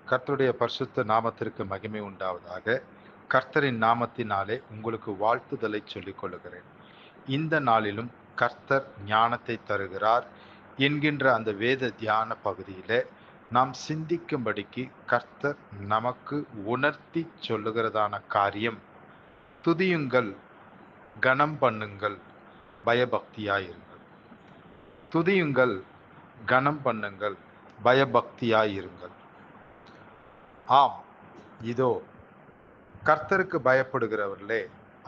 கர்த்தருடைய பரிசுத்த நாமத்திற்கு மகிமை உண்டாவதாக. கர்த்தரின் நாமத்தினாலே உங்களுக்கு வாழ்த்துதலை சொல்லிக் கொள்ளுகிறேன். இந்த நாளிலும் கர்த்தர் ஞானத்தை தருகிறார் என்கின்ற அந்த வேத தியான பகுதியிலே நாம் சிந்திக்கும்படிக்கு கர்த்தர் நமக்கு உணர்த்தி சொல்லுகிறதான காரியம், துதியுங்கள், கனம் பண்ணுங்கள், பயபக்தியாயிருங்கள். துதியுங்கள், கனம் பண்ணுங்கள், பயபக்தியாயிருங்கள். ஆம், இதோ கர்த்தருக்கு பயப்படுகிறவர்களே,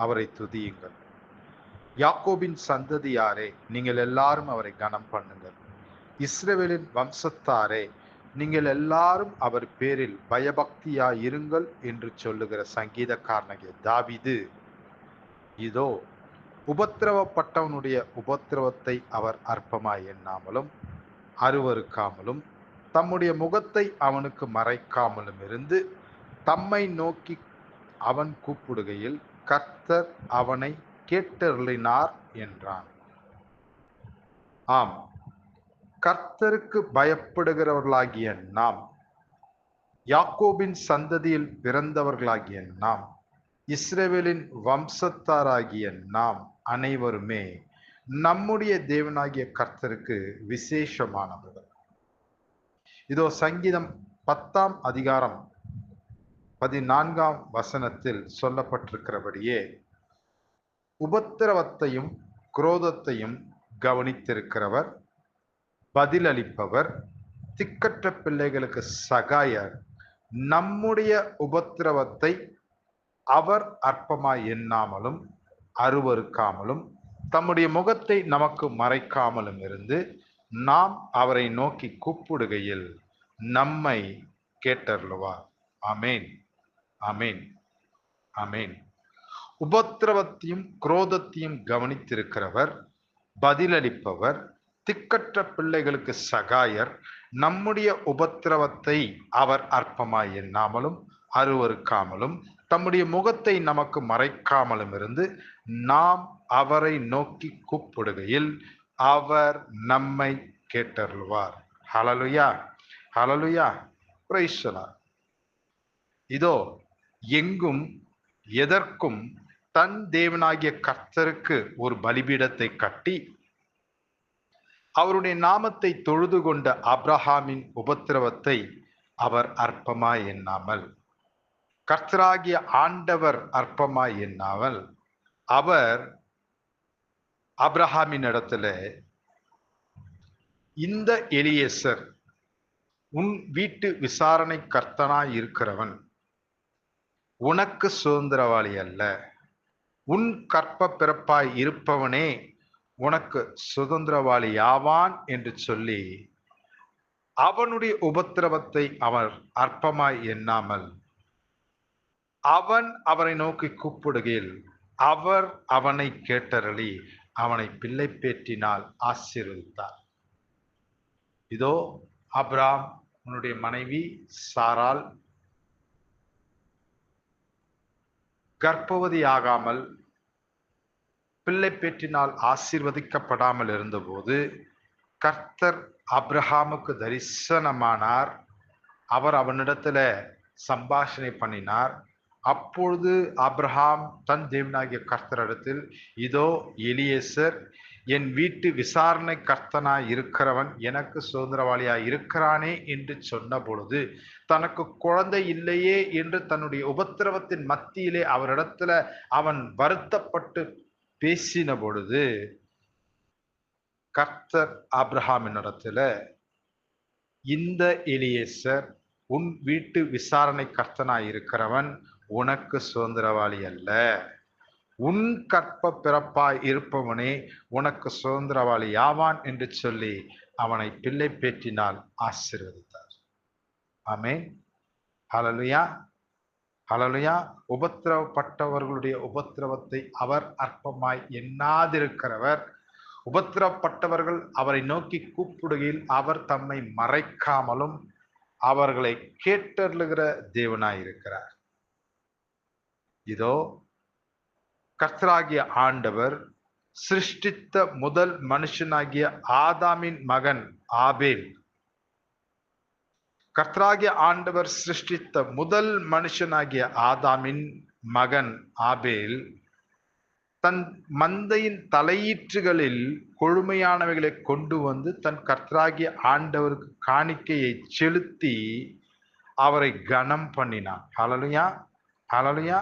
அவரை துதியுங்கள். யாக்கோபின் சந்ததியாரே, நீங்கள் எல்லாரும் அவரை கனம் பண்ணுங்கள். இஸ்ரவேலின் வம்சத்தாரே, நீங்கள் எல்லாரும் அவர் பேரில் பயபக்தியாயிருங்கள் என்று சொல்லுகிற சங்கீதக்காரனாகிய தாவீது, இதோ உபத்திரவப்பட்டவனுடைய உபத்திரவத்தை அவர் அற்பமாய் எண்ணாமலும் அருவருக்காமலும் தம்முடைய முகத்தை அவனுக்கு மறைக்காமலும் இருந்து தம்மை நோக்கி அவன் கூப்பிடுகையில் கர்த்தர் அவனை கேட்டருளினார் என்றான். ஆம், கர்த்தருக்கு பயப்படுகிறவர்களாகிய நாம், யாக்கோபின் சந்ததியில் பிறந்தவர்களாகிய நாம், இஸ்ரவேலின் வம்சத்தாராகிய நாம் அனைவருமே நம்முடைய தேவனாகிய கர்த்தருக்கு விசேஷமானவர்கள். இதோ சங்கீதம் 10ஆம் அதிகாரம் 14ஆம் வசனத்தில் சொல்லப்பட்டிருக்கிறபடியே, உபத்திரவத்தையும் குரோதத்தையும் கவனித்திருக்கிறவர், பதிலளிப்பவர், திக்கற்ற பிள்ளைகளுக்கு சகாயர், நம்முடைய உபத்திரவத்தை அவர் அற்பமாய் எண்ணாமலும் அருவருக்காமலும் தம்முடைய முகத்தை நமக்கு மறைக்காமலும் இருந்து நாம் அவரை நோக்கி கூப்பிடுகையில் நம்மை கேட்டருளுவார். ஆமேன், ஆமேன், ஆமேன். உபத்திரவத்தையும் குரோதத்தையும் கவனித்திருக்கிறவர், பதிலளிப்பவர், திக்கற்ற பிள்ளைகளுக்கு சகாயர், நம்முடைய உபத்திரவத்தை அவர் அற்பமாய் எண்ணாமலும் அருவருக்காமலும் தம்முடைய முகத்தை நமக்கு மறைக்காமலும் இருந்து நாம் அவரை நோக்கி கூப்பிடுகையில் அவர் நம்மை கேட்டருள்வார். ஹல்லேலூயா, ஹல்லேலூயா, பிரைஸ் தி லார்ட். இதோ எங்கும் எதற்கும் தன் தேவனாகிய கர்த்தருக்கு ஒரு பலிபீடத்தை கட்டி அவருடைய நாமத்தை தொழுது கொண்ட ஆபிரகாமின் உபத்திரவத்தை அவர் அற்பமாய் எண்ணாமல், கர்த்தராகிய ஆண்டவர் அற்பமாய் எண்ணாமல், அவர் ஆபிரகாமின் இடத்துல, இந்த எலியேசர் உன் வீட்டு விசாரணை கர்த்தனாய் இருக்கிறவன் உனக்கு சுதந்திரவாளி அல்ல, உன் கற்ப பிறப்பாய் இருப்பவனே உனக்கு சுதந்திரவாளி ஆவான் என்று சொல்லி அவனுடைய உபத்திரவத்தை அவர் அற்பமாய் எண்ணாமல் அவரை நோக்கி கூப்பிடுகையில் அவர் அவனை கேட்டருளி அவனை பிள்ளை பேற்றினால் ஆசீர்வதித்தார். இதோ ஆபிரகாம் உன்னுடைய மனைவி சாராள் கர்ப்பவதி ஆகாமல் பிள்ளை பேற்றினால் ஆசீர்வதிக்கப்படாமல் இருந்தபோது கர்த்தர் ஆபிரகாமுக்கு தரிசனமானார். அவர் அவனிடத்துல சம்பாஷணை பண்ணினார். அப்பொழுது ஆபிரகாம் தன் தேவனாகிய கர்த்தரிடத்தில், இதோ எலியேசர் என் வீட்டு விசாரணை கர்த்தனாய் இருக்கிறவன் எனக்கு சுதந்திரவாளியாய் இருக்கிறானே என்று சொன்ன பொழுது, தனக்கு குழந்தை இல்லையே என்று தன்னுடைய உபத்திரவத்தின் மத்தியிலே அவரிடத்துல அவன் வருத்தப்பட்டு பேசின பொழுது கர்த்தர் ஆபிரகாமினிடத்துல, இந்த எலியேசர் உன் வீட்டு விசாரணை கர்த்தனாய் இருக்கிறவன் உனக்கு சுதந்திரவாளி அல்ல, உன் கற்ப பிறப்பாய் இருப்பவனே உனக்கு சுதந்திரவாளி ஆவான் என்று சொல்லி அவனை பிள்ளை பேற்றினால் ஆசீர்வதித்தார். ஆமென், ஹல்லேலூயா, ஹல்லேலூயா. உபத்திரவப்பட்டவர்களுடைய உபத்திரவத்தை அவர் அற்பமாய் எண்ணாதிருக்கிறவர், உபத்திரவப்பட்டவர்கள் அவரை நோக்கி கூப்பிடுகையில் அவர் தம்மை மறைக்காமலும் அவர்களை கேட்டருளுகிற தேவனாயிருக்கிறார். இதோ கர்த்தராகிய ஆண்டவர் சிருஷ்டித்த முதல் மனுஷனாகிய ஆதாமின் மகன் ஆபேல் கர்த்தராகிய ஆண்டவர் சிருஷ்டித்த முதல் மனுஷனாகிய ஆதாமின் மகன் ஆபேல் தன் மந்தையின் தலையீற்றுகளில் கொழுமையானவைகளை கொண்டு வந்து தன் கர்த்தராகிய ஆண்டவருக்கு காணிக்கையை செலுத்தி அவரை கனம் பண்ணினான். ஹல்லேலூயா, ஹல்லேலூயா.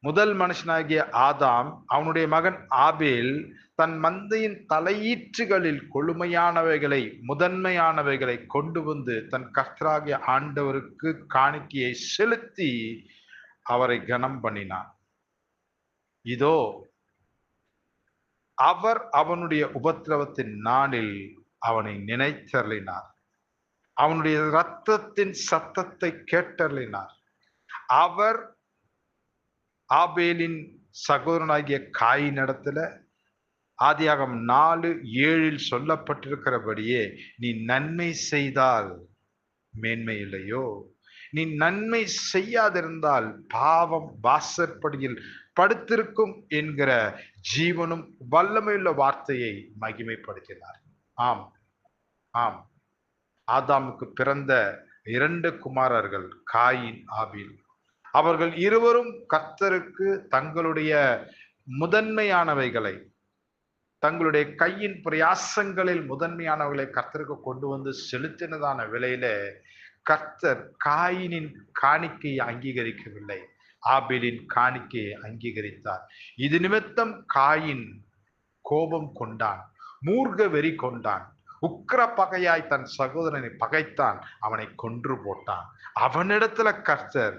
முதல் மனுஷனாகிய ஆதாம் அவனுடைய மகன் ஆபேல் தன் மந்தையின் தலையீற்றுகளில் கொழுமையானவைகளை முதன்மையானவைகளை கொண்டு வந்து தன் கர்த்தராகிய ஆண்டவருக்கு காணிக்கையை செலுத்தி அவரை கனம் பண்ணினான். இதோ அவர் அவனுடைய உபத்திரவத்தின் நாளில் அவனை நினைத்தருளினார். அவனுடைய இரத்தத்தின் சத்தத்தை கேட்டருளினார். அவர் ஆபேலின் சகோதரனாகிய காயின் இடத்துல ஆதியாகமம் 4:7 சொல்லப்பட்டிருக்கிறபடியே, நீ நன்மை செய்தால் மேன்மை இல்லையோ, நீ நன்மை செய்யாதிருந்தால் பாவம் வாசற்படியில் படுத்திருக்கும் என்கிற ஜீவனும் வல்லமையுள்ள வார்த்தையை மகிமைப்படுத்தினார். ஆம், ஆம். ஆதாமுக்கு பிறந்த 2 குமாரர்கள் காயின், ஆபேல். அவர்கள் இருவரும் கர்த்தருக்கு தங்களுடைய முதன்மையானவைகளை, தங்களுடைய கையின் பிரயாசங்களில் முதன்மையானவர்களை கர்த்தருக்கு கொண்டு வந்து செலுத்தினதான விலையில கர்த்தர் காயினின் காணிக்கையை அங்கீகரிக்கவில்லை, ஆபேலின் காணிக்கையை அங்கீகரித்தார். இது நிமித்தம் காயின் கோபம் கொண்டான், மூர்க்க வெறி கொண்டான், உக்கிர பகையாய் தன் சகோதரனை பகைத்தான், அவனை கொன்று போட்டான். அவனிடத்துல கர்த்தர்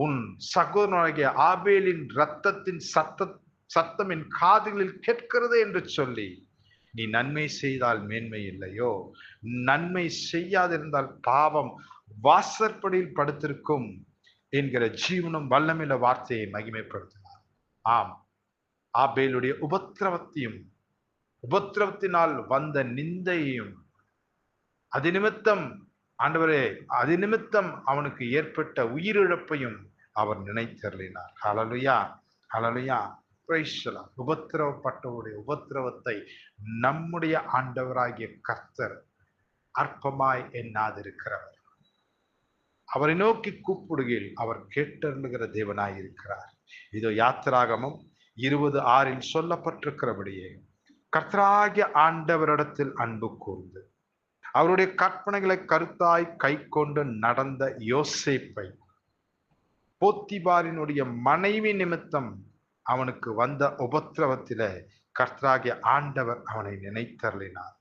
உன் சகோதரனாகிய ஆபேலின் இரத்தத்தின் சத்தம் என் காதுகளில் கேட்கிறது என்று சொல்லி, நீ நன்மை செய்தால் மேன்மை இல்லையோ, நன்மை செய்யாதிருந்தால் பாவம் வாசற்படியில் படுத்திருக்கும் என்கிற ஜீவனும் வல்லமையுள்ள வார்த்தையை மகிமைப்படுத்தினார். ஆம், ஆபேலுடைய உபத்திரவத்தினால் வந்த நிந்தையையும், அது நிமித்தம் ஆண்டவரே, அது நிமித்தம் அவனுக்கு ஏற்பட்ட உயிரிழப்பையும் அவர் நினைத்தருளினார். ஹல்லேலூயா, ஹல்லேலூயா, பிரைஸ் தி லார்ட். உபத்திரவப்பட்டவருடைய உபத்திரவத்தை நம்முடைய ஆண்டவராகிய கர்த்தர் அற்பமாய் எண்ணாதிருக்கிறவர். அவரை நோக்கி கூப்பிடுகையில் அவர் கேட்டருளுகிற தேவனாய் இருக்கிறார். இதோ யாத்திராகமம் 20:6 சொல்லப்பட்டிருக்கிறபடியே, கர்த்தராகிய ஆண்டவரிடத்தில் அன்பு கூர்ந்து அவருடைய கற்பனைகளை கருத்தாய் கை கொண்டு நடந்த யோசேப்பை போத்திபாரினுடைய மனைவி நிமித்தம் அவனுக்கு வந்த உபத்திரவத்தில கர்த்தராகிய ஆண்டவர் அவனை நினைத்தருளினார்.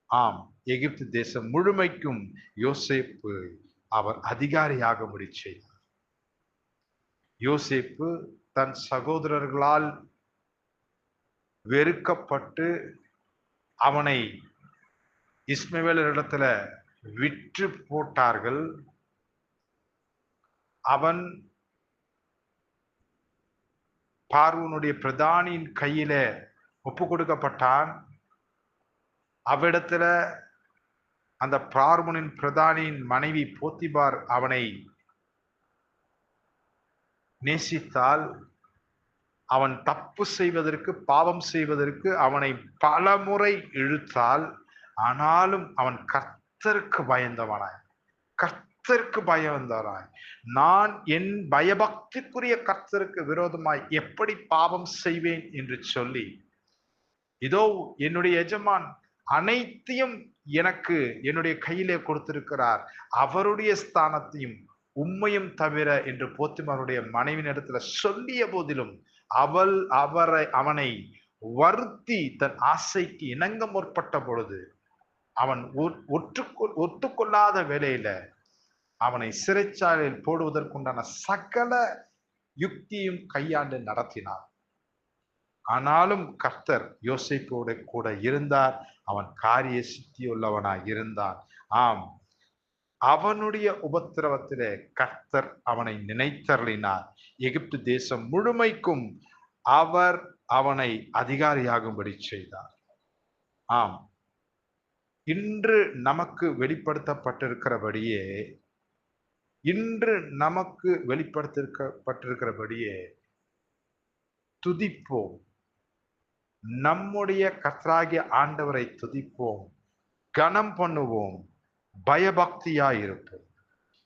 ஆம், எகிப்து தேசம் முழுமைக்கும் யோசேப்பு அவர் அதிகாரியாக செய்தார். யோசேப்பு தன் சகோதரர்களால் வெறுக்கப்பட்டு அவனை இஸ்மவேலரிடத்துல விற்று போட்டார்கள். அவன் பார்வோனுடைய பிரதானியின் கையில ஒப்பு கொடுக்கப்பட்டான். அவ்விடத்துல அந்த பார்வோனின் பிரதானியின் மனைவி போத்திபார் அவனை நேசித்தால், அவன் தப்பு செய்வதற்கு, பாவம் செய்வதற்கு அவனை பல முறை இழுத்தால், ஆனாலும் அவன் கர்த்தருக்கு பயந்தவனாய், நான் என் பயபக்திக்குரிய கர்த்தருக்கு விரோதமாய் எப்படி பாவம் செய்வேன் என்று சொல்லி, இதோ என்னுடைய எஜமான் அனைத்தையும் எனக்கு என்னுடைய கையிலே கொடுத்திருக்கிறார், அவருடைய ஸ்தானத்தையும் உண்மையும் தவிர என்று போத்திபாருடைய மனைவியின் இடத்துல சொல்லிய போதிலும் அவனை வருத்தி தன் ஆசைக்கு இணங்க முற்பட்ட பொழுது, அவன் ஒத்துக்கொள்ளாத வேளையில அவனை சிறைச்சாலையில் போடுவதற்குண்டான சகல யுக்தியும் கையாண்டு நடத்தினார். ஆனாலும் கர்த்தர் யோசேப்போடு கூட இருந்தார். அவன் காரிய சித்தியுள்ளவனாய் இருந்தான். ஆம், அவனுடைய உபத்திரவத்திலே கர்த்தர் அவனை நினைத்தருளினார். எகிப்து தேசம் முழுமைக்கும் அவர் அவனை அதிகாரியாகும்படி செய்தார். ஆம், இன்று நமக்கு வெளிப்படுத்தப்பட்டிருக்கிறபடியே துதிப்போம், நம்முடைய கர்த்தராகிய ஆண்டவரை துதிப்போம், கனம் பண்ணுவோம், பயபக்தியாய் இருப்போம்.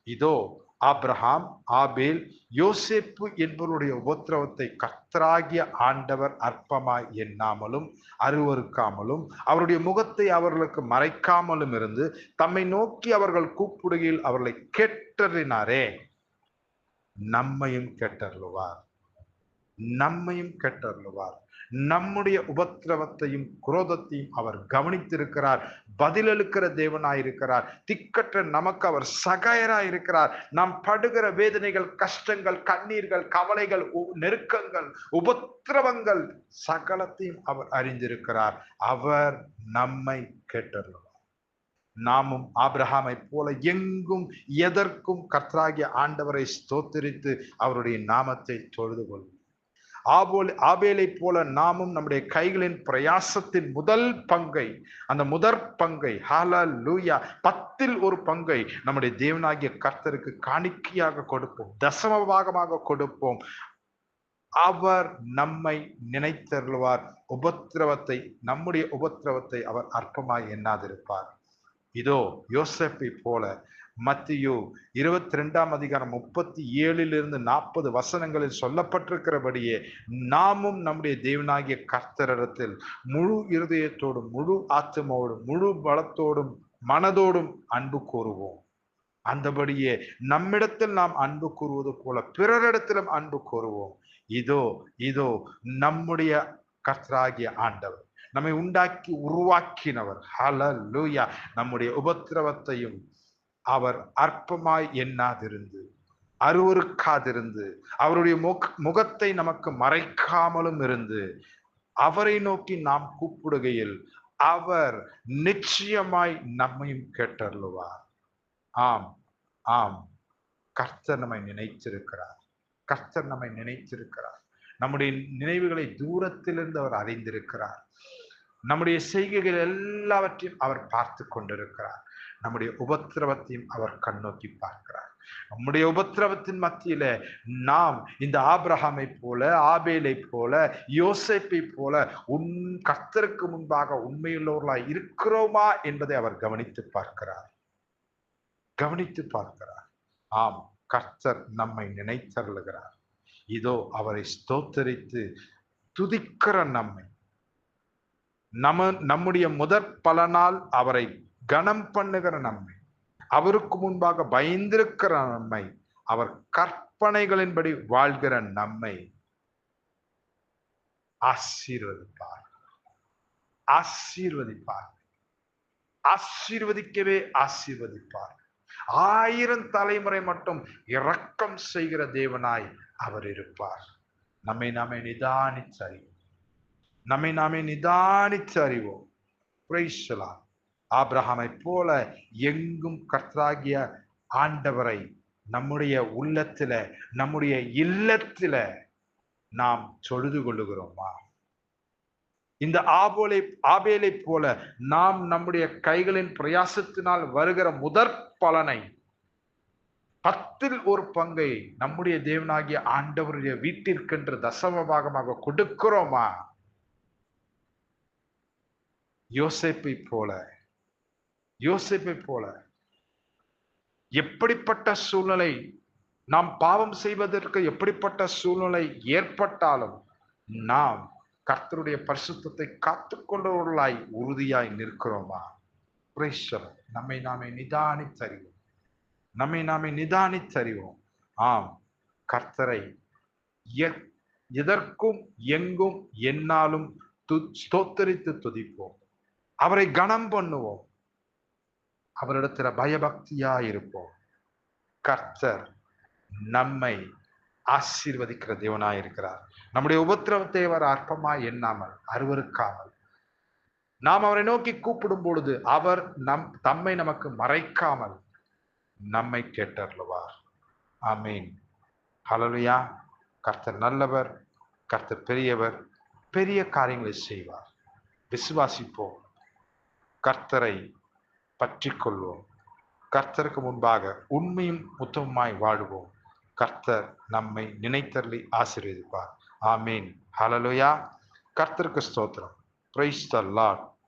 இதோ ஆபிரகாம், ஆபேல், யோசேப்பு என்பவருடைய உபத்திரவத்தை கர்த்தராகிய ஆண்டவர் அற்பமாய் எண்ணாமலும் அருவருக்காமலும் அவருடைய முகத்தை அவர்களுக்கு மறைக்காமலும் இருந்து தம்மை நோக்கி அவர்கள் கூப்பிடுகையில் அவர்களை கேட்டறினாரே, நம்மையும் கேட்டருளுவார், நம்மையும் கேட்டருளுவார். நம்முடைய உபத்திரவத்தையும் குரோதத்தையும் அவர் கவனித்திருக்கிறார், பதிலளிக்கிற தேவனாயிருக்கிறார். திக்கற்ற நமக்கு அவர் சகாயராயிருக்கிறார். நாம் படுகிற வேதனைகள், கஷ்டங்கள், கண்ணீர்கள், கவலைகள், நெருக்கங்கள், உபத்திரவங்கள் சகலத்தையும் அவர் அறிந்திருக்கிறார். அவர் நம்மை கேட்டருளுவார். நாமும் ஆபிரகாமை போல எங்கும் எதற்கும் கர்த்தராகிய ஆண்டவரை ஸ்தோத்திரித்து அவருடைய நாமத்தை தொழுது கொள்வோம். ஆபேலை போல நாமும் நம்முடைய கைகளின் பிரயாசத்தின் முதல் பங்கை, அந்த முதற் பங்கை, ஹல்லேலூயா, 10ல் 1 பங்கை நம்முடைய தேவனாகிய கர்த்தருக்கு காணிக்கையாக கொடுப்போம், தசம பாகமாக கொடுப்போம். அவர் நம்மை நினைத்தருளுவார். நம்முடைய உபத்திரவத்தை அவர் அற்பமாய் எண்ணாதிருப்பார். இதோ யோசேப்பை போல மத்தேயு 22ஆம் அதிகாரம் 37 40 வசனங்களில் சொல்லப்பட்டிருக்கிறபடியே நாமும் நம்முடைய தேவனாகிய கர்த்தரிடத்தில் முழு இருதயத்தோடும், முழு ஆத்துமாவோடும், முழு பலத்தோடும், மனதோடும் அன்பு கூறுவோம். அந்தபடியே நம்மிடத்தில் நாம் அன்பு கூறுவது போல பிறரிடத்திலும் அன்பு கூறுவோம். இதோ இதோ நம்முடைய கர்த்தராகிய ஆண்டவர், நம்மை உண்டாக்கி உருவாக்கினவர், ஹல்லேலூயா, நம்முடைய உபத்திரவத்தையும் அவர் அற்பமாய் எண்ணாதிருந்து, அருவருக்காதிருந்து, அவருடைய முகத்தை நமக்கு மறைக்காமலும் இருந்து அவரை நோக்கி நாம் கூப்பிடுகையில் அவர் நிச்சயமாய் நம்மையும் கேட்டருளுவார். ஆம் ஆம், கர்த்தர் நம்மை நினைத்திருக்கிறார். கர்த்தர் நம்மை நினைத்திருக்கிறார். நம்முடைய நினைவுகளை தூரத்திலிருந்து அவர் அறிந்திருக்கிறார். நம்முடைய செய்கைகள் எல்லாவற்றையும் அவர் பார்த்து கொண்டிருக்கிறார். நம்முடைய உபத்திரவத்தையும் அவர் கண்ணோக்கி பார்க்கிறார். நம்முடைய உபத்திரவத்தின் மத்தியில நாம் இந்த ஆபிரகாமை போல, ஆபேலை போல, யோசேப்பை போல கர்த்தருக்கு முன்பாக உண்மையுள்ளவர்களாய் இருக்கிறோமா என்பதை அவர் கவனித்து பார்க்கிறார். ஆம், கர்த்தர் நம்மை நினைத்தருளுகிறார். இதோ அவரை ஸ்தோத்தரித்து துதிக்கிற நம்முடைய முதற் பலனால் அவரை கனம் பண்ணுகிற நம்மை, அவருக்கு முன்பாக பயந்திருக்கிற நம்மை, அவர் கற்பனைகளின்படி வாழ்கிற நம்மை ஆசீர்வதிப்பார். ஆசீர்வதிக்கவே ஆசீர்வதிப்பார். 1000 தலைமுறை மட்டும் இரக்கம் செய்கிற தேவனாய் அவர் இருப்பார். நம்மை நாமே நிதானிச்சறிவோம். Praise the Lord. ஆபிரகாமை போல எங்கும் கர்த்தராகிய ஆண்டவரை நம்முடைய உள்ளத்தில, நம்முடைய இல்லத்தில நாம் தொழுது கொள்ளுகிறோமா? இந்த ஆபேலை போல நாம் நம்முடைய கைகளின் பிரயாசத்தினால் வருகிற முதற் பலனை 10ல் 1 பங்கை நம்முடைய தேவனாகிய ஆண்டவருடைய வீட்டிற்கென்று தசம பாகமாக கொடுக்கிறோமா? யோசேப்பை போல எப்படிப்பட்ட சூழ்நிலை, நாம் பாவம் செய்வதற்கு எப்படிப்பட்ட சூழ்நிலை ஏற்பட்டாலும் நாம் கர்த்தருடைய பரிசுத்தத்தை காத்துக்கொண்டவர்களாய் உறுதியாய் நிற்கிறோமா? நம்மை நாமே நிதானித்தறிவோம். ஆம், கர்த்தரை எதற்கும் எங்கும் என்னாலும் ஸ்தோத்தரித்து துதிப்போம். அவரை கனம் பண்ணுவோம். அவரிடத்துல பயபக்தியா இருப்போம். கர்த்தர் நம்மை ஆசீர்வதிக்கிற தேவனாயிருக்கிறார். நம்முடைய உபத்திரவத்தை அவர் அற்பமாய் எண்ணாமல், அருவருக்காமல் நாம் அவரை நோக்கி கூப்பிடும் பொழுது அவர் தம்மை நமக்கு மறைக்காமல் நம்மை கேட்டருளுவார். ஆமீன். ஹல்லேலூயா. கர்த்தர் நல்லவர், கர்த்தர் பெரியவர், பெரிய காரியங்களை செய்வார். விசுவாசிப்போம், கர்த்தரை பற்றி கொள்வோம், கர்த்தருக்கு முன்பாக உண்மையும் உத்தமமாய் வாழுவோம். கர்த்தர் நம்மை நினைத்தருளி ஆசீர்வதிப்பார். ஆமீன். ஹல்லேலூயா. கர்த்தருக்கு ஸ்தோத்திரம். Praise the Lord.